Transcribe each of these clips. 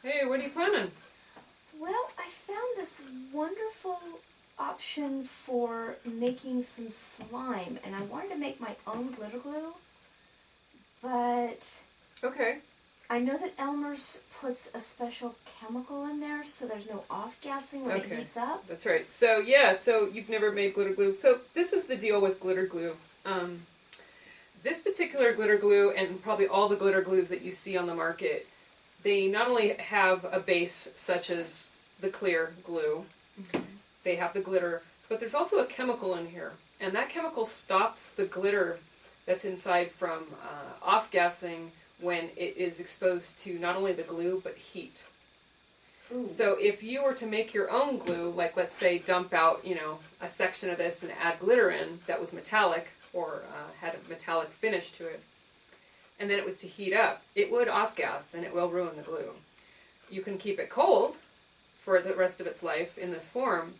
Hey, what are you planning? Well, I found this wonderful option for making some slime, and I wanted to make my own glitter glue, but Okay. I know that Elmer's puts a special chemical in there so there's no off-gassing when it Okay. heats up. That's right. So, yeah, so you've never made glitter glue. So, this is the deal with glitter glue. This particular glitter glue, and probably all the glitter glues that you see on the market, they not only have a base such as the clear glue, they have the glitter, but there's also a chemical in here. And that chemical stops the glitter that's inside from off-gassing when it is exposed to not only the glue, but heat. Ooh. So if you were to make your own glue, like let's say dump out, a section of this and add glitter in that was metallic or had a metallic finish to it, and then it was to heat up, it would off-gas and it will ruin the glue. You can keep it cold for the rest of its life in this form,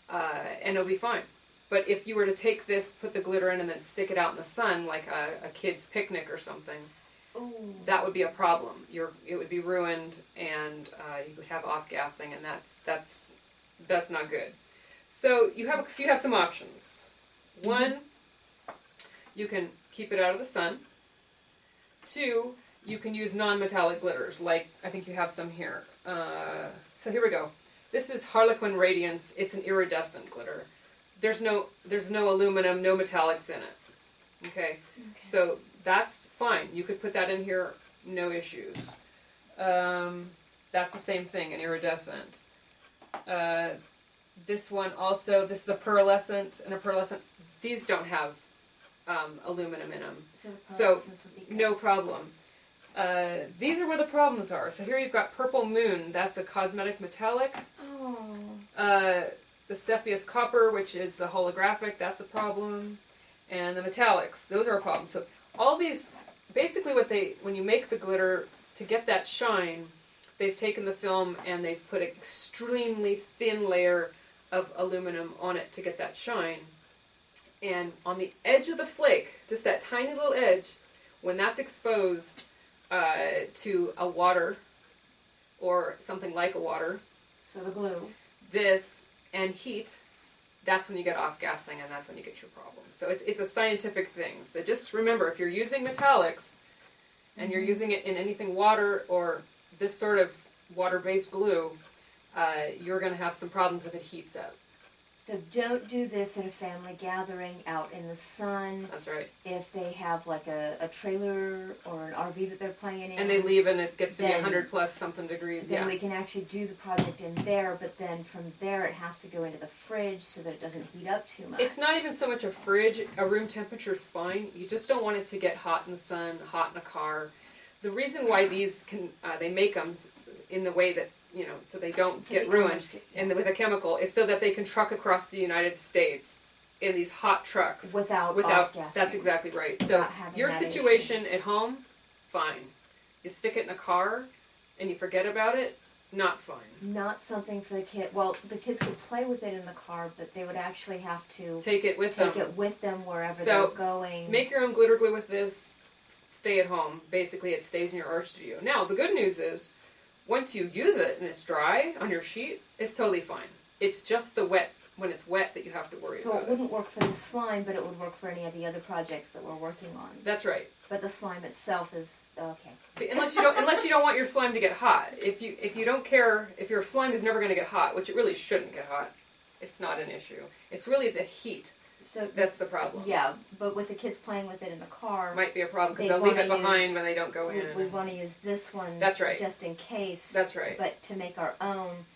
and it'll be fine. But if you were to take this, put the glitter in, and then stick it out in the sun like a kid's picnic or something, Ooh. that would be a problem. It would be ruined, and you would have off-gassing, and that's not good. So you have some options. One, you can keep it out of the sun. Two, you can use non-metallic glitters, like I think you have some here. So here we go. This is Harlequin Radiance. It's an iridescent glitter. There's no aluminum, no metallics in it. Okay, so that's fine. You could put that in here, no issues. That's the same thing, an iridescent. This one also, this is a pearlescent, and a pearlescent. These don't have aluminum in them, so no problem. These are where the problems are. So here you've got Purple Moon. That's a cosmetic metallic. Oh. The Cepheus Copper, which is the holographic, that's a problem. And the metallics, those are a problem. So all these, basically when you make the glitter, to get that shine, they've taken the film and they've put an extremely thin layer of aluminum on it to get that shine. And on the edge of the flake, just that tiny little edge, when that's exposed to a water or something like a water, So the glue. this and heat, that's when you get off-gassing, and that's when you get your problems. So it's a scientific thing. So just remember, if you're using metallics and you're using it in anything water or this sort of water-based glue, you're going to have some problems if it heats up. So don't do this at a family gathering out in the sun. That's right. If they have like a trailer or an RV that they're playing in. And they leave and it gets to be Then- 100 plus something degrees. Then Yeah. we can actually do the project in there, but then from there it has to go into the fridge so that it doesn't heat up too much. It's not even so much a fridge. A room temperature is fine. You just don't want it to get hot in the sun, hot in a car. The reason why these they make them in the way that, so they don't So get the ruined orange- and with a chemical is so that they can truck across the United States in these hot trucks. Without off-gassing. That's exactly right. So Without having your that situation at home, fine. You stick it in a car and you forget about it, not fine. Not something for the kid. Well, the kids could play with it in the car, but they would actually have to Take it with take them. it with them wherever So, they're going. Make your own glitter glue with this. Stay at home. Basically, it stays in your art studio. Now, the good news is, once you use it and it's dry on your sheet, it's totally fine. It's just when it's wet that you have to worry So about it wouldn't work for the slime, but it would work for any of the other projects that we're working on. That's right. But the slime itself is okay. But unless you don't want your slime to get hot. If you don't care, if your slime is never going to get hot, which it really shouldn't get hot, it's not an issue. It's really the heat So that's the problem. yeah, but with the kids playing with it in the car, Might be a problem because They they'll leave it wanna behind use- when they don't go in. we want to use this one. That's right. Just in case. That's right. But to make our own,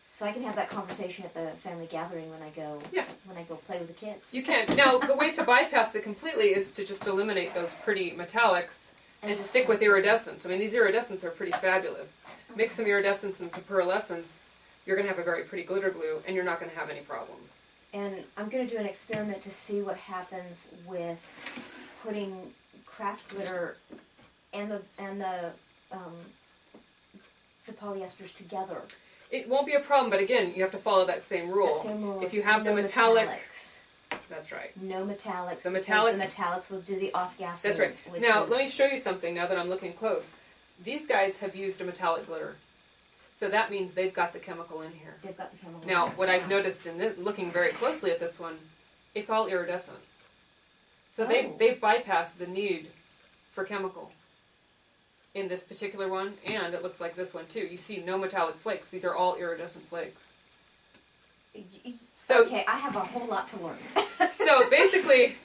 so I can have that conversation at the family gathering when I go. Yeah. When I go play with the kids. You can. Now, the way to bypass it completely is to just eliminate those pretty metallics and just stick with have- iridescence. I mean, these iridescents are pretty fabulous. Mix some iridescence and some pearlescence, you're going to have a very pretty glitter glue, and you're not going to have any problems. And I'm going to do an experiment to see what happens with putting craft glitter and the polyesters together. It won't be a problem, but again, you have to follow that same rule. That same rule. If you have no the metallic, metallics. that's right. No metallics. The because metallics- The metallics will do the off-gassing. That's right. which Now, is- let me show you something now that I'm looking close. These guys have used a metallic glitter. So that means they've got the chemical in here. They've got the chemical. Now, in there. what I've Yeah. noticed in looking very closely at this one, it's all iridescent. So Oh. they've bypassed the need for chemical in this particular one, and it looks like this one too. You see no metallic flakes. These are all iridescent flakes. So Okay, I have a whole lot to learn. so basically,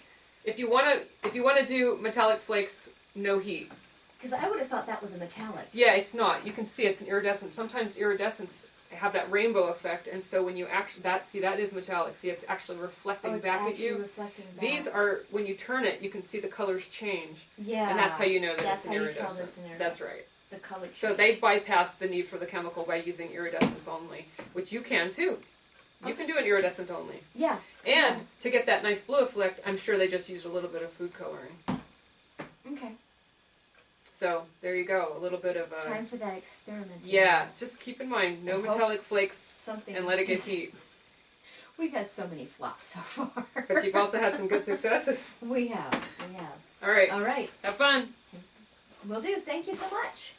if you wanna do metallic flakes, no heat. Because I would have thought that was a metallic. Yeah, it's not. You can see it's an iridescent. Sometimes iridescents have that rainbow effect, and so when you actually that is metallic. See, it's actually reflecting It's back actually at you. reflecting back. These are when you turn it, you can see the colors change, Yeah. and that's how you know that That's it's an how you tell iridescent. that's an That's iridescent. right. The color change. So they bypassed the need for the chemical by using iridescents only, which you can too. You can do an iridescent only. Yeah. And to get that nice blue effect, I'm sure they just used a little bit of food coloring. Okay. So there you go, a little bit of a Time for that experiment. yeah. Just keep in mind, no I hope metallic flakes, Something. and let it get heat. We've had so many flops so far. But you've also had some good successes. We have. We have. All right, All right. have fun. Will do. Thank you so much.